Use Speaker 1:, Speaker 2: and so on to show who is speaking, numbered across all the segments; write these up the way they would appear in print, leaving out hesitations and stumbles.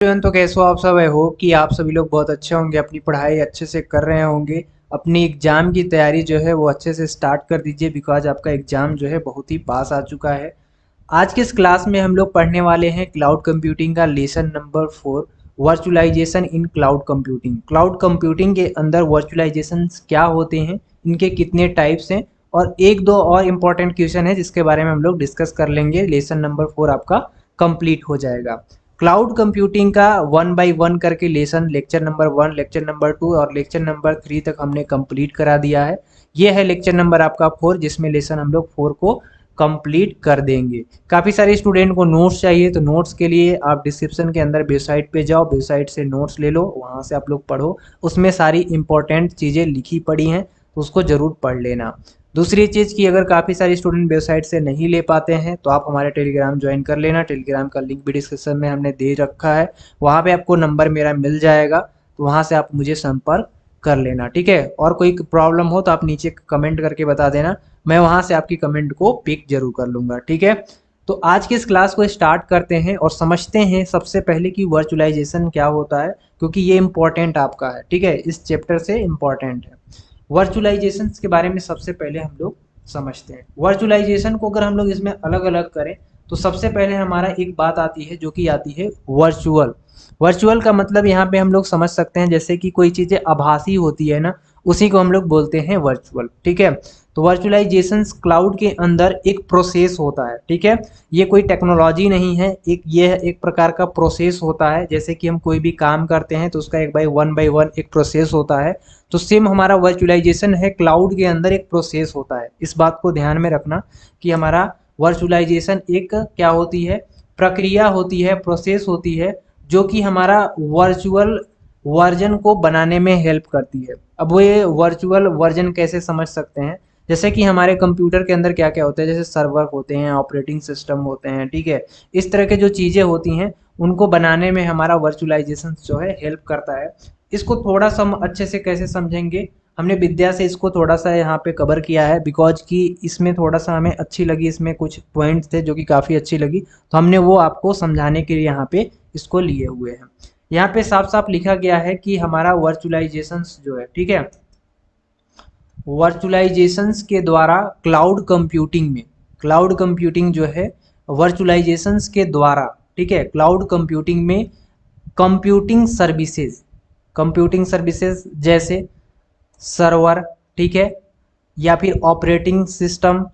Speaker 1: Everyone, तो कैसे हो आप सब। आई होप कि आप सभी लोग बहुत अच्छे होंगे, अपनी पढ़ाई अच्छे से कर रहे होंगे। अपनी एग्जाम की तैयारी जो है वो अच्छे से स्टार्ट कर दीजिए, बिकॉज आपका एग्जाम जो है बहुत ही पास आ चुका है। आज के इस क्लास में हम लोग पढ़ने वाले हैं क्लाउड कंप्यूटिंग का लेसन नंबर 4, वर्चुअलाइजेशन इन क्लाउड कंप्यूटिंग। क्लाउड कंप्यूटिंग के अंदर वर्चुअलाइजेशन क्या होते हैं, इनके कितने टाइप्स हैं, और एक दो और इम्पॉर्टेंट क्वेश्चन है जिसके बारे में हम लोग डिस्कस कर लेंगे। लेसन नंबर 4 आपका कंप्लीट हो जाएगा। क्लाउड कंप्यूटिंग का 1 बाय 1 करके lesson lecture number 1, lecture number 2 और लेक्चर नंबर 3 तक हमने कंप्लीट करा दिया है। ये है लेक्चर नंबर आपका 4, जिसमें लेसन हम लोग 4 को कंप्लीट कर देंगे। काफ़ी सारे स्टूडेंट को नोट्स चाहिए, तो नोट्स के लिए आप डिस्क्रिप्शन के अंदर वेबसाइट पे जाओ, वेबसाइट से नोट्स ले लो, वहाँ से आप लोग पढ़ो। उसमें सारी इंपॉर्टेंट चीज़ें लिखी पड़ी हैं, तो उसको ज़रूर पढ़ लेना। दूसरी चीज़ कि अगर काफ़ी सारे स्टूडेंट वेबसाइट से नहीं ले पाते हैं तो आप हमारे टेलीग्राम ज्वाइन कर लेना। टेलीग्राम का लिंक भी डिस्क्रिप्शन में हमने दे रखा है, वहाँ पे आपको नंबर मेरा मिल जाएगा, तो वहाँ से आप मुझे संपर्क कर लेना, ठीक है। और कोई प्रॉब्लम हो तो आप नीचे कमेंट करके बता देना, मैं वहाँ से आपकी कमेंट को पिक जरूर कर लूँगा, ठीक है। तो आज की इस क्लास को स्टार्ट करते हैं और समझते हैं सबसे पहले कि वर्चुअलाइजेशन क्या होता है, क्योंकि ये इम्पोर्टेंट आपका है, ठीक है, इस चैप्टर से इम्पोर्टेंट है। वर्चुअलाइजेशन के बारे में सबसे पहले हम लोग समझते हैं। वर्चुअलाइजेशन को अगर हम लोग इसमें अलग अलग करें तो सबसे पहले हमारा एक बात आती है जो कि आती है वर्चुअल। वर्चुअल का मतलब यहाँ पे हम लोग समझ सकते हैं जैसे कि कोई चीज़ें आभासी होती है ना, उसी को हम लोग बोलते हैं वर्चुअल, ठीक है। तो वर्चुअलाइजेशन क्लाउड के अंदर एक प्रोसेस होता है, ठीक है। ये कोई टेक्नोलॉजी नहीं है, ये एक प्रकार का प्रोसेस होता है। जैसे कि हम कोई भी काम करते हैं तो उसका 1 बाय 1 एक प्रोसेस होता है, तो सेम हमारा वर्चुअलाइजेशन है, क्लाउड के अंदर एक प्रोसेस होता है। इस बात को ध्यान में रखना कि हमारा वर्चुअलाइजेशन एक क्या होती है, प्रक्रिया होती है, प्रोसेस होती है, जो कि हमारा वर्चुअल वर्जन को बनाने में हेल्प करती है। अब वो ये वर्चुअल वर्जन कैसे समझ सकते हैं, जैसे कि हमारे कंप्यूटर के अंदर क्या क्या होता है, जैसे सर्वर होते हैं, ऑपरेटिंग सिस्टम होते हैं, ठीक है। इस तरह के जो चीज़ें होती हैं उनको बनाने में हमारा वर्चुअलाइजेशन जो है हेल्प करता है। इसको थोड़ा सा हम अच्छे से कैसे समझेंगे, हमने विद्या से इसको थोड़ा सा यहाँ पे कवर किया है, बिकॉज कि इसमें थोड़ा सा हमें अच्छी लगी, इसमें कुछ पॉइंट्स थे जो कि काफ़ी अच्छी लगी, तो हमने वो आपको समझाने के लिए यहाँ पे इसको लिए हुए हैं। यहाँ पे साफ साफ लिखा गया है कि हमारा वर्चुअलाइजेशन जो है, ठीक है, वर्चुअलाइजेशंस के द्वारा क्लाउड कंप्यूटिंग में, क्लाउड कंप्यूटिंग जो है वर्चुअलाइजेशंस के द्वारा, ठीक है, क्लाउड कंप्यूटिंग में कंप्यूटिंग सर्विसेज, कंप्यूटिंग सर्विसेज जैसे सर्वर, ठीक है, या फिर ऑपरेटिंग सिस्टम,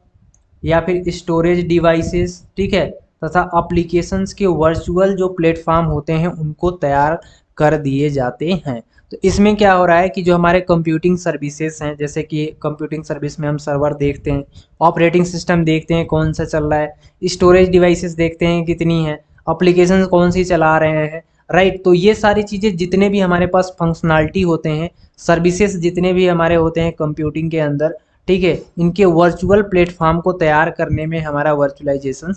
Speaker 1: या फिर स्टोरेज डिवाइसेस, ठीक है, तथा एप्लीकेशंस के वर्चुअल जो प्लेटफॉर्म होते हैं उनको तैयार कर दिए जाते हैं। तो इसमें क्या हो रहा है कि जो हमारे कंप्यूटिंग सर्विसेज हैं, जैसे कि कंप्यूटिंग सर्विस में हम सर्वर देखते हैं, ऑपरेटिंग सिस्टम देखते हैं कौन सा चल रहा है, स्टोरेज डिवाइसेस देखते हैं कितनी है, एप्लीकेशन कौन सी चला रहे हैं, राइट। तो ये सारी चीज़ें जितने भी हमारे पास फंक्शनैलिटी होते हैं, सर्विसेज जितने भी हमारे होते हैं कंप्यूटिंग के अंदर, ठीक है, इनके वर्चुअल प्लेटफॉर्म को तैयार करने में हमारा वर्चुअलाइजेशन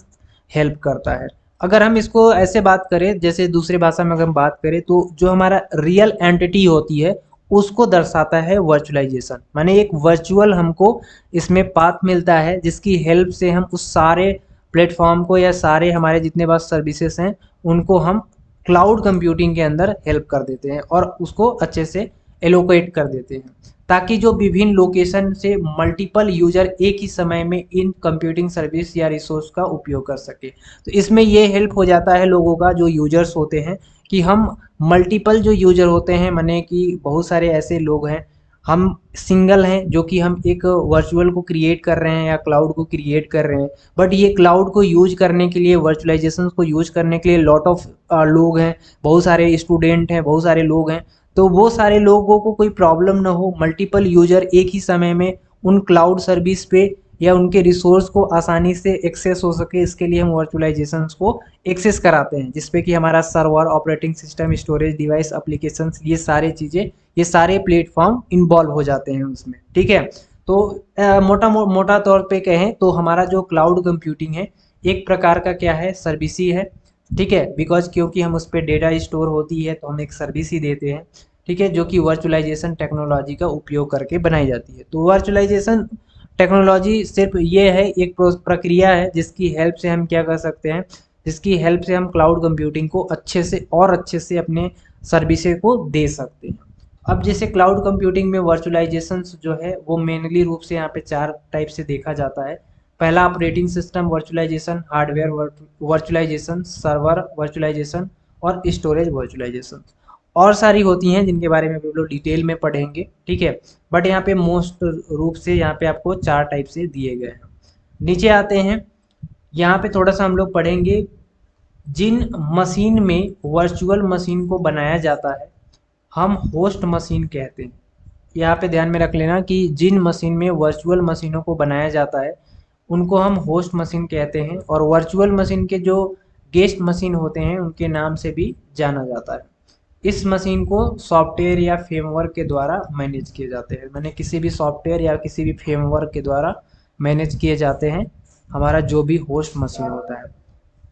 Speaker 1: हेल्प करता है। अगर हम इसको ऐसे बात करें, जैसे दूसरी भाषा में अगर हम बात करें, तो जो हमारा रियल एंटिटी होती है उसको दर्शाता है वर्चुअलाइजेशन। माने एक वर्चुअल हमको इसमें पाथ मिलता है जिसकी हेल्प से हम उस सारे प्लेटफॉर्म को या सारे हमारे जितने पास सर्विसेज हैं उनको हम क्लाउड कंप्यूटिंग के अंदर हेल्प कर देते हैं और उसको अच्छे से एलोकेट कर देते हैं, ताकि जो विभिन्न लोकेशन से मल्टीपल यूजर एक ही समय में इन कंप्यूटिंग सर्विस या रिसोर्स का उपयोग कर सके। तो इसमें ये हेल्प हो जाता है लोगों का, जो यूजर्स होते हैं, कि हम मल्टीपल जो यूजर होते हैं, माने कि बहुत सारे ऐसे लोग हैं, हम सिंगल हैं जो कि हम एक वर्चुअल को क्रिएट कर रहे हैं या क्लाउड को क्रिएट कर रहे हैं, बट ये क्लाउड को यूज करने के लिए, वर्चुअलाइजेशन को यूज करने के लिए लॉट ऑफ लोग हैं, बहुत सारे स्टूडेंट हैं, बहुत सारे लोग हैं। तो वो सारे लोगों को कोई प्रॉब्लम ना हो, मल्टीपल यूजर एक ही समय में उन क्लाउड सर्विस पे या उनके रिसोर्स को आसानी से एक्सेस हो सके, इसके लिए हम वर्चुअलाइजेशन को एक्सेस कराते हैं, जिसपे कि हमारा server, operating system, storage device, applications, ये सारी चीज़ें, ये सारे प्लेटफॉर्म इन्वॉल्व हो जाते हैं उसमें, ठीक है। तो मोटा तौर पे कहें तो हमारा जो क्लाउड कंप्यूटिंग है एक प्रकार का क्या है, सर्विस ही है, ठीक है, बिकॉज क्योंकि हम उस पर डेटा स्टोर होती है तो हम एक सर्विस ही देते हैं, ठीक है, जो कि वर्चुअलाइजेशन टेक्नोलॉजी का उपयोग करके बनाई जाती है। तो वर्चुअलाइजेशन टेक्नोलॉजी सिर्फ ये है, एक प्रक्रिया है जिसकी हेल्प से हम क्या कर सकते हैं, जिसकी हेल्प से हम क्लाउड कंप्यूटिंग को अच्छे से अपने सर्विसेज को दे सकते हैं। अब जैसे क्लाउड कंप्यूटिंग में वर्चुअलाइजेशन जो है वो मेनली रूप से यहाँ पे 4 टाइप से देखा जाता है। पहला operating system virtualization, hardware virtualization, server virtualization और स्टोरेज वर्चुअलाइजेशन। और सारी होती हैं जिनके बारे में भी हम लोग डिटेल में पढ़ेंगे, ठीक है। बट यहाँ पे मोस्ट रूप से यहाँ पे आपको 4 टाइप से दिए गए हैं। नीचे आते हैं, यहाँ पे थोड़ा सा हम लोग पढ़ेंगे जिन मशीन में वर्चुअल मशीन को बनाया जाता है हम होस्ट मशीन कहते हैं। यहाँ पे ध्यान में रख लेना कि जिन मशीन में वर्चुअल मशीनों को बनाया जाता है उनको हम होस्ट मशीन कहते हैं, और वर्चुअल मशीन के जो गेस्ट मशीन होते हैं उनके नाम से भी जाना जाता है। इस मशीन को सॉफ्टवेयर या फ्रेमवर्क के द्वारा मैनेज किए जाते हैं, मैंने किसी भी सॉफ्टवेयर या किसी भी फ्रेमवर्क के द्वारा मैनेज किए जाते हैं हमारा जो भी होस्ट मशीन होता है।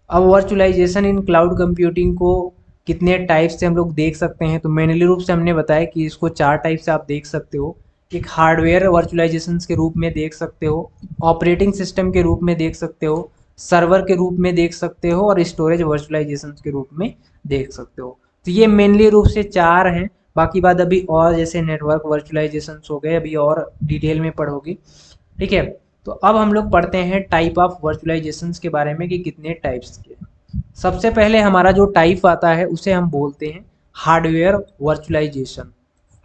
Speaker 1: अब वर्चुअलाइजेशन इन क्लाउड कंप्यूटिंग को कितने टाइप से हम लोग देख सकते हैं, तो मेनली रूप से हमने बताया कि इसको 4 टाइप से आप देख सकते हो। एक हार्डवेयर वर्चुअलाइजेशन के रूप में देख सकते हो, ऑपरेटिंग सिस्टम के रूप में देख सकते हो, सर्वर के रूप में देख सकते हो और स्टोरेज वर्चुअलाइजेशन के रूप में देख सकते हो। तो ये मेनली रूप से 4 हैं। बाकी बात अभी और जैसे नेटवर्क वर्चुअलाइजेशन हो गए, अभी और डिटेल में पढ़ोगे, ठीक है। तो अब हम लोग पढ़ते हैं टाइप ऑफ वर्चुअलाइजेशन के बारे में कि कितने टाइप्स के। सबसे पहले हमारा जो टाइप आता है उसे हम बोलते हैं हार्डवेयर वर्चुअलाइजेशन।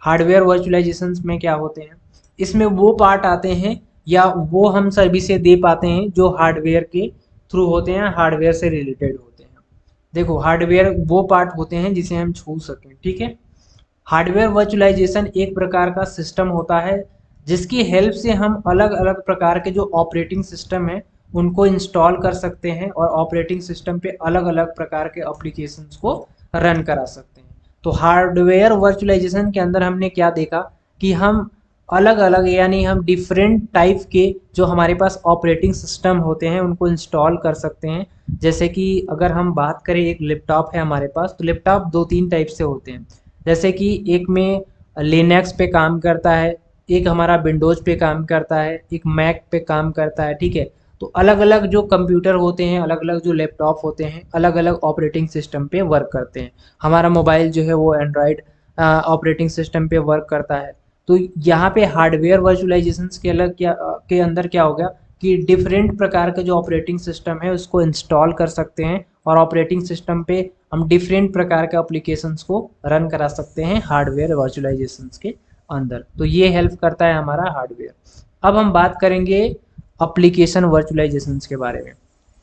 Speaker 1: हार्डवेयर वर्चुअलाइजेशन में क्या होते हैं, इसमें वो पार्ट आते हैं या वो हम सर्विसेज दे पाते हैं जो हार्डवेयर के थ्रू होते हैं, हार्डवेयर से रिलेटेड होते हैं। देखो हार्डवेयर वो पार्ट होते हैं जिसे हम छू सकें, ठीक है। हार्डवेयर वर्चुअलाइजेशन एक प्रकार का सिस्टम होता है जिसकी हेल्प से हम अलग अलग प्रकार के जो ऑपरेटिंग सिस्टम है उनको इंस्टॉल कर सकते हैं और ऑपरेटिंग सिस्टम पे अलग अलग प्रकार के एप्लीकेशंस को रन करा सकते हैं। तो हार्डवेयर वर्चुअलाइजेशन के अंदर हमने क्या देखा कि हम अलग अलग यानी हम डिफरेंट टाइप के जो हमारे पास ऑपरेटिंग सिस्टम होते हैं उनको इंस्टॉल कर सकते हैं। जैसे कि अगर हम बात करें, एक लैपटॉप है हमारे पास, तो लैपटॉप 2-3 टाइप से होते हैं। जैसे कि एक में लिनक्स पे काम करता है, एक हमारा विंडोज पे काम करता है, एक मैक पे काम करता है, ठीक है। तो अलग अलग जो कंप्यूटर होते हैं, अलग अलग जो लैपटॉप होते हैं, अलग अलग ऑपरेटिंग सिस्टम पे वर्क करते हैं। हमारा मोबाइल जो है वो एंड्रॉयड ऑपरेटिंग सिस्टम पे वर्क करता है। तो यहाँ पे हार्डवेयर वर्चुअलाइजेशन के अलग क्या के अंदर क्या हो गया कि डिफरेंट प्रकार के जो ऑपरेटिंग सिस्टम है उसको इंस्टॉल कर सकते हैं और ऑपरेटिंग सिस्टम पे हम डिफरेंट प्रकार के एप्लीकेशंस को रन करा सकते हैं हार्डवेयर वर्चुअलाइजेशन के अंदर। तो ये हेल्प करता है हमारा हार्डवेयर। अब हम बात करेंगे एप्लीकेशन वर्चुअलाइजेशन के बारे में।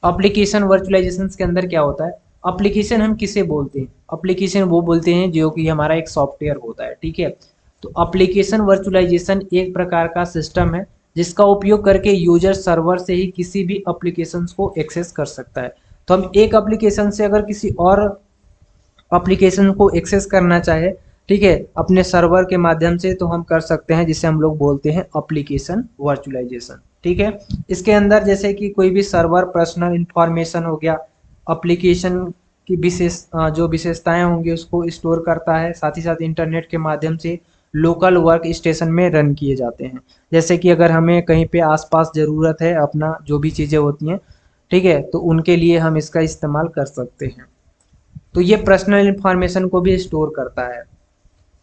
Speaker 1: एप्लीकेशन वर्चुअलाइजेशन के अंदर क्या होता है, एप्लीकेशन हम किसे बोलते हैं, एप्लीकेशन वो बोलते हैं जो कि हमारा एक सॉफ्टवेयर होता है, ठीक है। तो एप्लीकेशन वर्चुअलाइजेशन एक प्रकार का सिस्टम है जिसका उपयोग करके यूजर सर्वर से ही किसी भी एप्लीकेशन को एक्सेस कर सकता है। तो हम एक एप्लीकेशन से अगर किसी और एप्लीकेशन को एक्सेस करना चाहे, ठीक है, अपने सर्वर के माध्यम से, तो हम कर सकते हैं, जिसे हम लोग बोलते हैं एप्लीकेशन वर्चुअलाइजेशन, ठीक है। इसके अंदर जैसे कि कोई भी सर्वर पर्सनल इंफॉर्मेशन हो गया, एप्लीकेशन की जो विशेषताएं होंगी उसको स्टोर करता है, साथ ही साथ इंटरनेट के माध्यम से लोकल वर्क स्टेशन में रन किए जाते हैं। जैसे कि अगर हमें कहीं पे आसपास ज़रूरत है अपना जो भी चीज़ें होती हैं, ठीक है, तो उनके लिए हम इसका इस्तेमाल कर सकते हैं। तो ये पर्सनल इंफॉर्मेशन को भी स्टोर करता है।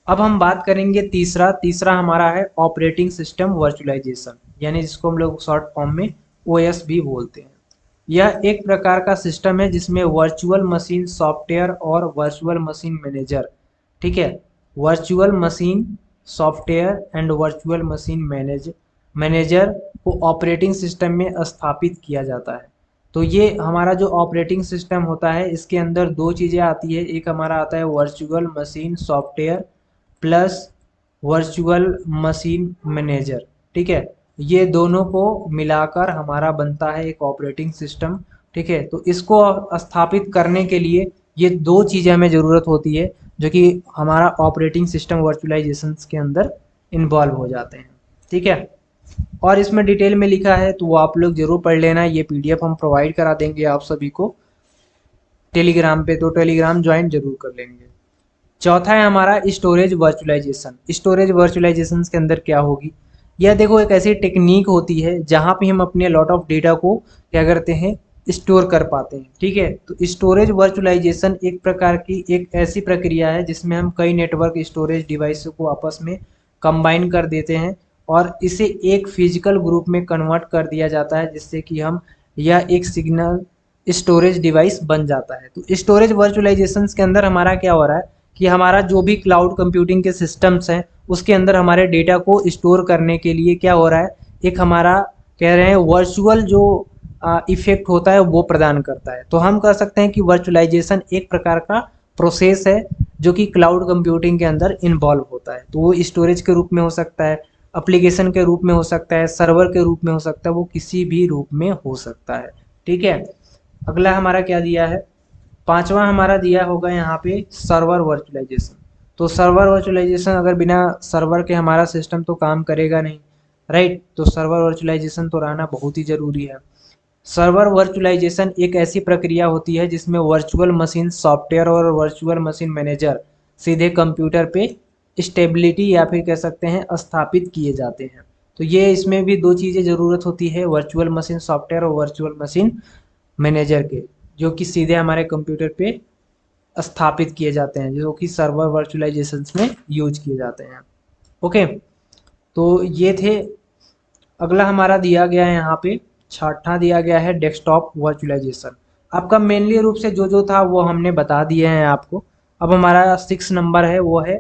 Speaker 1: अब हम बात करेंगे तीसरा हमारा है ऑपरेटिंग सिस्टम वर्चुअलाइजेशन, यानी जिसको हम लोग शॉर्ट फॉर्म में ओएस भी बोलते हैं। यह एक प्रकार का सिस्टम है जिसमें वर्चुअल मशीन सॉफ्टवेयर और वर्चुअल मशीन मैनेजर, ठीक है, virtual machine software and virtual machine manager को ऑपरेटिंग सिस्टम में स्थापित किया जाता है। तो ये हमारा जो ऑपरेटिंग सिस्टम होता है इसके अंदर 2 चीज़ें आती है, एक हमारा आता है virtual machine software plus virtual machine manager, ठीक है। ये दोनों को मिलाकर हमारा बनता है एक ऑपरेटिंग सिस्टम, ठीक है। तो इसको स्थापित करने के लिए ये 2 चीज़ें हमें ज़रूरत होती है जो कि हमारा ऑपरेटिंग सिस्टम वर्चुअलाइजेशन के अंदर इन्वॉल्व हो जाते हैं, ठीक है। और इसमें डिटेल में लिखा है तो वो आप लोग जरूर पढ़ लेना। ये पीडीएफ हम प्रोवाइड करा देंगे आप सभी को टेलीग्राम पे, तो टेलीग्राम ज्वाइन जरूर कर लेंगे। चौथा है हमारा स्टोरेज वर्चुअलाइजेशन। स्टोरेज वर्चुअलाइजेशन के अंदर क्या होगी, यह देखो एक ऐसी टेक्निक होती है जहाँ पे हम अपने लॉट ऑफ डेटा को क्या करते हैं, स्टोर कर पाते हैं। ठीक है, तो स्टोरेज वर्चुअलाइजेशन एक प्रकार की एक ऐसी प्रक्रिया है जिसमें हम कई नेटवर्क स्टोरेज डिवाइस को आपस में कंबाइन कर देते हैं और इसे एक फिजिकल ग्रुप में कन्वर्ट कर दिया जाता है, जिससे कि हम यह एक सिग्नल स्टोरेज डिवाइस बन जाता है। तो स्टोरेज वर्चुअलाइजेशन के अंदर हमारा क्या हो रहा है कि हमारा जो भी क्लाउड कंप्यूटिंग के सिस्टम्स हैं उसके अंदर हमारे डेटा को स्टोर करने के लिए क्या हो रहा है, एक हमारा कह रहे हैं वर्चुअल जो इफेक्ट होता है वो प्रदान करता है। तो हम कह सकते हैं कि वर्चुअलाइजेशन एक प्रकार का प्रोसेस है जो कि क्लाउड कंप्यूटिंग के अंदर इन्वॉल्व होता है। तो वो स्टोरेज के रूप में हो सकता है, एप्लीकेशन के रूप में हो सकता है, सर्वर के रूप में हो सकता है, वो किसी भी रूप में हो सकता है। ठीक है, अगला हमारा क्या दिया है, पांचवा हमारा दिया होगा यहाँ पे सर्वर वर्चुअलाइजेशन। तो सर्वर वर्चुअलाइजेशन, अगर बिना सर्वर के हमारा सिस्टम तो काम करेगा नहीं, राइट। तो सर्वर वर्चुअलाइजेशन तो रहना बहुत ही ज़रूरी है। सर्वर वर्चुअलाइजेशन एक ऐसी प्रक्रिया होती है जिसमें वर्चुअल मशीन सॉफ्टवेयर और वर्चुअल मशीन मैनेजर सीधे कंप्यूटर पे स्टेबिलिटी या फिर कह सकते हैं स्थापित किए जाते हैं। तो ये इसमें भी दो चीज़ें ज़रूरत होती है, वर्चुअल मशीन सॉफ्टवेयर और वर्चुअल मशीन मैनेजर के, जो कि सीधे हमारे कंप्यूटर पे स्थापित किए जाते हैं, जो कि सर्वर वर्चुअलाइजेशन में यूज किए जाते हैं। ओके, तो ये थे। अगला हमारा दिया गया है यहाँ पे छठा दिया गया है डेस्कटॉप वर्चुअलाइजेशन। आपका मेनली रूप से जो जो था वो हमने बता दिए हैं आपको। अब हमारा 6 नंबर है वो है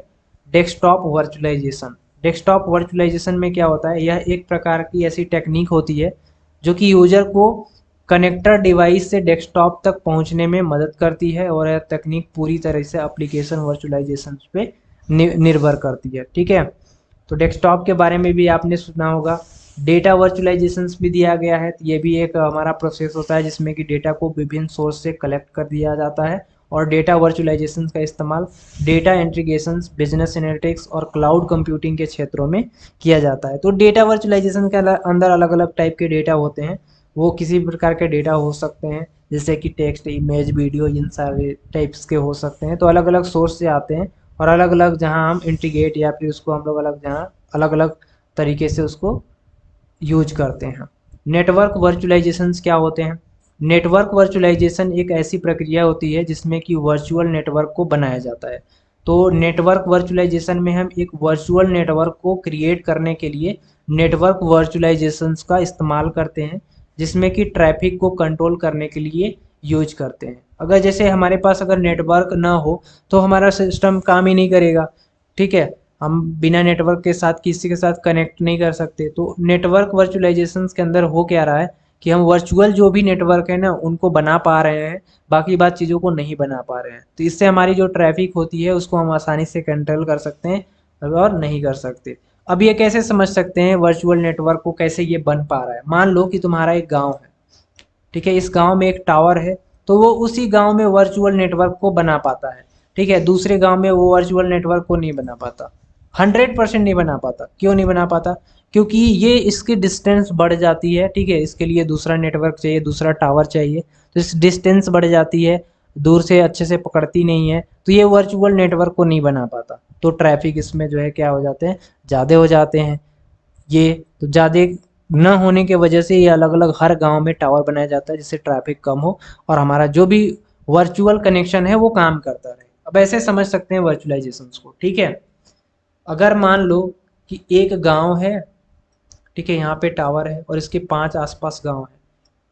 Speaker 1: डेस्कटॉप वर्चुअलाइजेशन। डेस्कटॉप वर्चुअलाइजेशन में क्या होता है, यह एक प्रकार की ऐसी टेक्निक होती है जो कि यूजर को कनेक्टर डिवाइस से डेस्कटॉप तक पहुंचने में मदद करती है और यह तकनीक पूरी तरह से एप्लीकेशन वर्चुअलाइजेशन पे निर्भर करती है। ठीक है, तो डेस्कटॉप के बारे में भी आपने सुना होगा। डेटा वर्चुअलाइजेशन भी दिया गया है, ये भी एक हमारा प्रोसेस होता है जिसमें कि डेटा को विभिन्न सोर्स से कलेक्ट कर दिया जाता है और डेटा वर्चुअलाइजेशन का इस्तेमाल डेटा इंटीग्रेशन, बिजनेस एनालिटिक्स और क्लाउड कंप्यूटिंग के क्षेत्रों में किया जाता है। तो डेटा वर्चुअलाइजेशन के अंदर अलग अलग टाइप के डेटा होते हैं, वो किसी भी प्रकार के डेटा हो सकते हैं, जैसे कि टेक्स्ट, इमेज, वीडियो, इन सारे टाइप्स के हो सकते हैं। तो अलग अलग सोर्स से आते हैं और अलग अलग जहां हम इंटीग्रेट या फिर उसको हम लोग अलग अलग तरीके से उसको यूज करते हैं। नेटवर्क वर्चुअलाइजेशन क्या होते हैं? नेटवर्क वर्चुअलाइजेशन एक ऐसी प्रक्रिया होती है जिसमें कि वर्चुअल नेटवर्क को बनाया जाता है। तो नेटवर्क वर्चुअलाइजेशन में हम एक वर्चुअल नेटवर्क को क्रिएट करने के लिए नेटवर्क वर्चुअलाइजेशन का इस्तेमाल करते हैं, जिसमें कि ट्रैफिक को कंट्रोल करने के लिए यूज करते हैं। अगर जैसे हमारे पास अगर नेटवर्क ना हो तो हमारा सिस्टम काम ही नहीं करेगा। ठीक है, हम बिना नेटवर्क के साथ किसी के साथ कनेक्ट नहीं कर सकते। तो नेटवर्क वर्चुअलाइजेशन के अंदर हो क्या रहा है कि हम वर्चुअल जो भी नेटवर्क है ना उनको बना पा रहे हैं, बाकी बात चीज़ों को नहीं बना पा रहे हैं। तो इससे हमारी जो ट्रैफिक होती है उसको हम आसानी से कंट्रोल कर सकते हैं और नहीं कर सकते। अब ये कैसे समझ सकते हैं वर्चुअल नेटवर्क को, कैसे ये बन पा रहा है? मान लो कि तुम्हारा एक गाँव है, ठीक है, इस गांव में एक टावर है, तो वो उसी गांव में वर्चुअल नेटवर्क को बना पाता है। ठीक है, दूसरे गांव में वो वर्चुअल नेटवर्क को नहीं बना पाता, 100% नहीं बना पाता। क्यों नहीं बना पाता? क्योंकि ये इसकी डिस्टेंस बढ़ जाती है। ठीक है, इसके लिए दूसरा नेटवर्क चाहिए, दूसरा टावर चाहिए, तो इस डिस्टेंस बढ़ जाती है, दूर से अच्छे से पकड़ती नहीं है, तो ये वर्चुअल नेटवर्क को नहीं बना पाता। तो ट्रैफिक इसमें जो है क्या हो जाते हैं, ज़्यादा हो जाते हैं। ये तो ज़्यादा न होने के वजह से ये अलग अलग हर गांव में टावर बनाया जाता है जिससे ट्रैफिक कम हो और हमारा जो भी वर्चुअल कनेक्शन है वो काम करता रहे। अब ऐसे समझ सकते हैं वर्चुअलाइजेशन को। ठीक है, अगर मान लो कि एक गांव है, ठीक है, यहाँ पे टावर है और इसके 5 आसपास गांव है,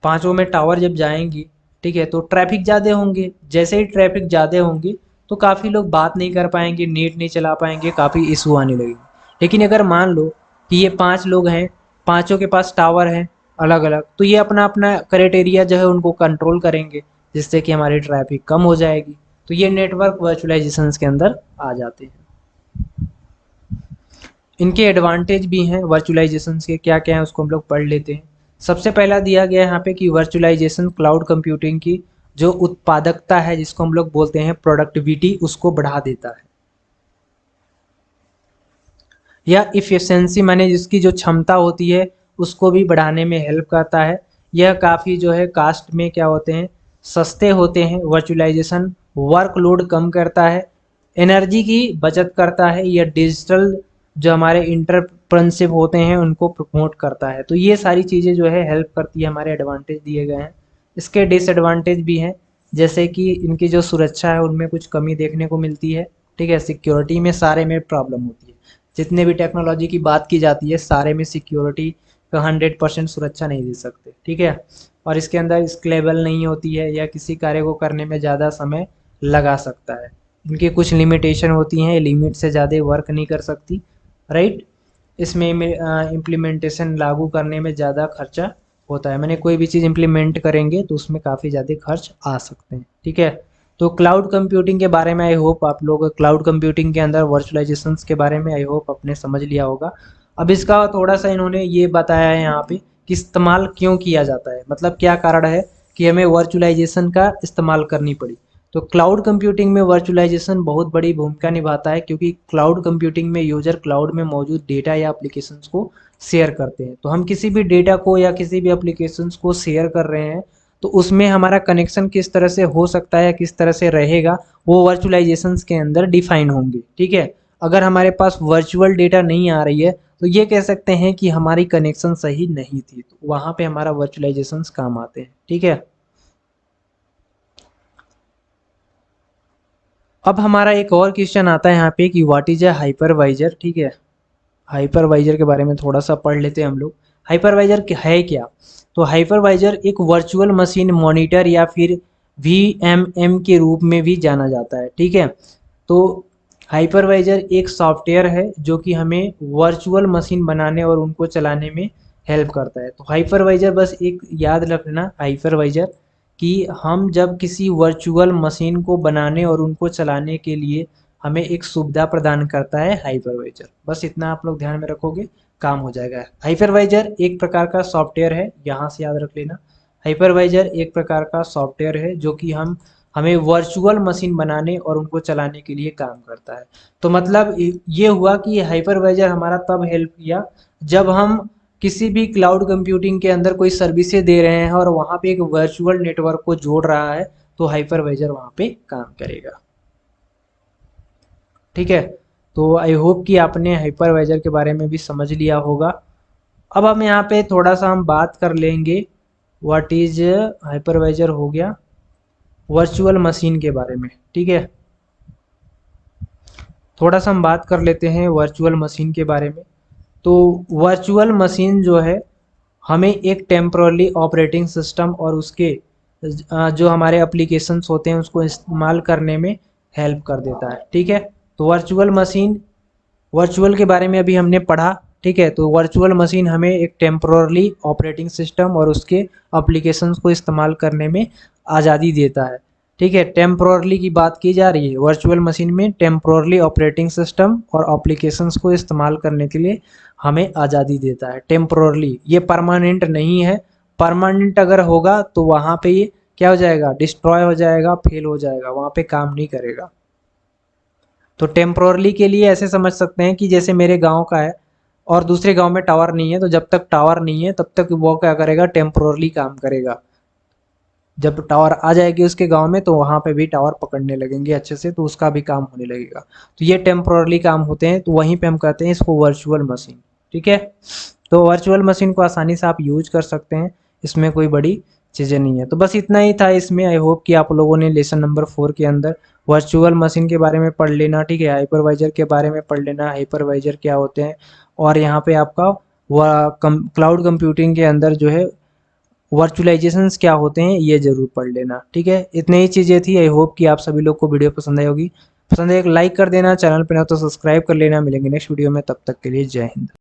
Speaker 1: पांचों में टावर जब जाएंगी, ठीक है, तो ट्रैफिक ज़्यादा होंगे। जैसे ही ट्रैफिक ज़्यादा होंगे तो काफ़ी लोग बात नहीं कर पाएंगे, नेट नहीं चला पाएंगे, काफ़ी इशू आने लगेंगे। लेकिन अगर मान लो कि ये 5 लोग हैं, पांचों के पास टावर है अलग अलग, तो ये अपना अपना क्राइटेरिया जो है उनको कंट्रोल करेंगे, जिससे कि हमारी ट्रैफिक कम हो जाएगी। तो ये नेटवर्क वर्चुअलाइजेशन के अंदर आ जाते हैं। इनके एडवांटेज भी हैं वर्चुअलाइजेशन के, क्या क्या है उसको हम लोग पढ़ लेते हैं। सबसे पहला दिया गया है यहाँ पे कि वर्चुअलाइजेशन क्लाउड कंप्यूटिंग की जो उत्पादकता है, जिसको हम लोग बोलते हैं प्रोडक्टिविटी, उसको बढ़ा देता है। या इफ़िशियंसी माने जिसकी जो क्षमता होती है उसको भी बढ़ाने में हेल्प करता है। यह काफ़ी जो है कास्ट में क्या होते हैं, सस्ते होते हैं। वर्चुअलाइजेशन वर्कलोड कम करता है, एनर्जी की बचत करता है, यह डिजिटल जो हमारे इंटरप्रेन्योरशिप होते हैं उनको प्रमोट करता है। तो ये सारी चीज़ें जो है हेल्प करती है, हमारे एडवांटेज दिए गए हैं। इसके डिसएडवांटेज भी हैं, जैसे कि इनकी जो सुरक्षा है उनमें कुछ कमी देखने को मिलती है। ठीक है, सिक्योरिटी में सारे में प्रॉब्लम होती है। जितने भी टेक्नोलॉजी की बात की जाती है सारे में सिक्योरिटी का 100% सुरक्षा नहीं दे सकते। ठीक है, और इसके अंदर स्केलेबल नहीं होती है या किसी कार्य को करने में ज़्यादा समय लगा सकता है। इनकी कुछ लिमिटेशन होती हैं, लिमिट से ज़्यादा वर्क नहीं कर सकती। राइट, इसमें इम्प्लीमेंटेशन लागू करने में ज़्यादा खर्चा होता है। मैंने कोई भी चीज़ इम्प्लीमेंट करेंगे तो उसमें काफ़ी ज़्यादा खर्च आ सकते हैं। ठीक है, तो क्लाउड कंप्यूटिंग के बारे में आई होप आप लोग क्लाउड कंप्यूटिंग के अंदर वर्चुअलाइजेशंस के बारे में आई होप आपने समझ लिया होगा। अब इसका थोड़ा सा इन्होंने ये बताया है यहाँ पे कि इस्तेमाल क्यों किया जाता है, मतलब क्या कारण है कि हमें वर्चुअलाइजेशन का इस्तेमाल करनी पड़ी। तो क्लाउड कंप्यूटिंग में वर्चुअलाइजेशन बहुत बड़ी भूमिका निभाता है, क्योंकि क्लाउड कंप्यूटिंग में यूजर क्लाउड में मौजूद डेटा या एप्लीकेशंस को शेयर करते हैं। तो हम किसी भी डेटा को या किसी भी एप्लीकेशंस को शेयर कर रहे हैं तो उसमें हमारा कनेक्शन किस तरह से हो सकता है, किस तरह से रहेगा, वो वर्चुअलाइजेशंस के अंदर डिफाइन होंगे। ठीक है, अगर हमारे पास वर्चुअल डेटा नहीं आ रही है तो ये कह सकते हैं कि हमारी कनेक्शन सही नहीं थी, तो वहाँ पे हमारा वर्चुअलाइजेशंस काम आते हैं। ठीक है, अब हमारा एक और क्वेश्चन आता है यहाँ पे कि व्हाट इज ए हाइपरवाइजर। ठीक है, हाइपरवाइजर के बारे में थोड़ा सा पढ़ लेते हैं हम लोग। हाइपरवाइजर है क्या? तो हाइपरवाइजर एक वर्चुअल मशीन मॉनिटर या फिर वीएमएम के रूप में भी जाना जाता है। ठीक है, तो हाइपरवाइजर एक सॉफ्टवेयर है जो कि हमें वर्चुअल मशीन बनाने और उनको चलाने में हेल्प करता है। तो हाइपरवाइजर बस एक याद रखना, हाइपरवाइजर कि हम जब किसी वर्चुअल मशीन को बनाने और उनको चलाने के लिए हमें एक सुविधा प्रदान करता है हाइपरवाइजर। बस इतना आप लोग ध्यान में रखोगे काम हो जाएगा। हाइपरवाइजर एक प्रकार का सॉफ्टवेयर है, यहाँ से याद रख लेना। हाइपरवाइजर एक प्रकार का सॉफ्टवेयर है जो कि हमें वर्चुअल मशीन बनाने और उनको चलाने के लिए काम करता है। तो मतलब ये हुआ कि हाइपरवाइजर हमारा तब हेल्प किया जब हम किसी भी क्लाउड कंप्यूटिंग के अंदर कोई सर्विसेज दे रहे हैं और वहाँ पे एक वर्चुअल नेटवर्क को जोड़ रहा है, तो हाइपरवाइजर वहाँ पे काम करेगा। ठीक है, तो आई होप कि आपने हाइपरवाइजर के बारे में भी समझ लिया होगा। अब हम यहाँ पे थोड़ा सा हम बात कर लेंगे व्हाट इज हाइपरवाइजर हो गया, वर्चुअल मशीन के बारे में। ठीक है, थोड़ा सा हम बात कर लेते हैं वर्चुअल मशीन के बारे में। तो वर्चुअल मशीन जो है हमें एक टेम्पररी ऑपरेटिंग सिस्टम और उसके जो हमारे एप्लीकेशंस होते हैं उसको इस्तेमाल करने में हेल्प कर देता है। ठीक है, तो वर्चुअल मशीन, वर्चुअल के बारे में अभी हमने पढ़ा। ठीक है, तो वर्चुअल मशीन हमें एक टेम्पररी ऑपरेटिंग सिस्टम और उसके एप्लीकेशंस को इस्तेमाल करने में आज़ादी देता है। ठीक है, टेम्पररी की बात की जा रही है, वर्चुअल मशीन में टेम्पररी ऑपरेटिंग सिस्टम और एप्लीकेशंस को इस्तेमाल करने के लिए हमें आज़ादी देता है। टेम्पररी, ये परमानेंट नहीं है। परमानेंट अगर होगा तो वहाँ पे ये क्या हो जाएगा, डिस्ट्रॉय हो जाएगा, फेल हो जाएगा, वहाँ पे काम नहीं करेगा। तो टेम्पररी के लिए ऐसे समझ सकते हैं कि जैसे मेरे गांव का है और दूसरे गांव में टावर नहीं है, तो जब तक टावर नहीं है तब तक वो क्या करेगा, टेम्पररी काम करेगा। जब टावर आ जाएगी उसके गांव में तो वहां पे भी टावर पकड़ने लगेंगे अच्छे से, तो उसका भी काम होने लगेगा। तो ये टेम्पररी काम होते हैं, तो वहीं पे हम कहते हैं इसको वर्चुअल मशीन। ठीक है, तो वर्चुअल मशीन को आसानी से आप यूज कर सकते हैं, इसमें कोई बड़ी चीज़ें नहीं है। तो बस इतना ही था इसमें। आई होप कि आप लोगों ने लेसन नंबर 4 के अंदर वर्चुअल मशीन के बारे में पढ़ लेना। ठीक है, हाइपरवाइजर के बारे में पढ़ लेना, हाइपरवाइजर क्या होते हैं, और यहाँ पे आपका क्लाउड कंप्यूटिंग के अंदर जो है वर्चुअलाइजेशंस क्या होते हैं ये जरूर पढ़ लेना। ठीक है, इतनी ही चीज़ें थी। आई होप कि आप सभी लोग को वीडियो पसंद आई होगी। पसंद है एक लाइक कर देना, चैनल पर ना तो सब्सक्राइब कर लेना। मिलेंगे नेक्स्ट वीडियो में, तब तक के लिए जय हिंद।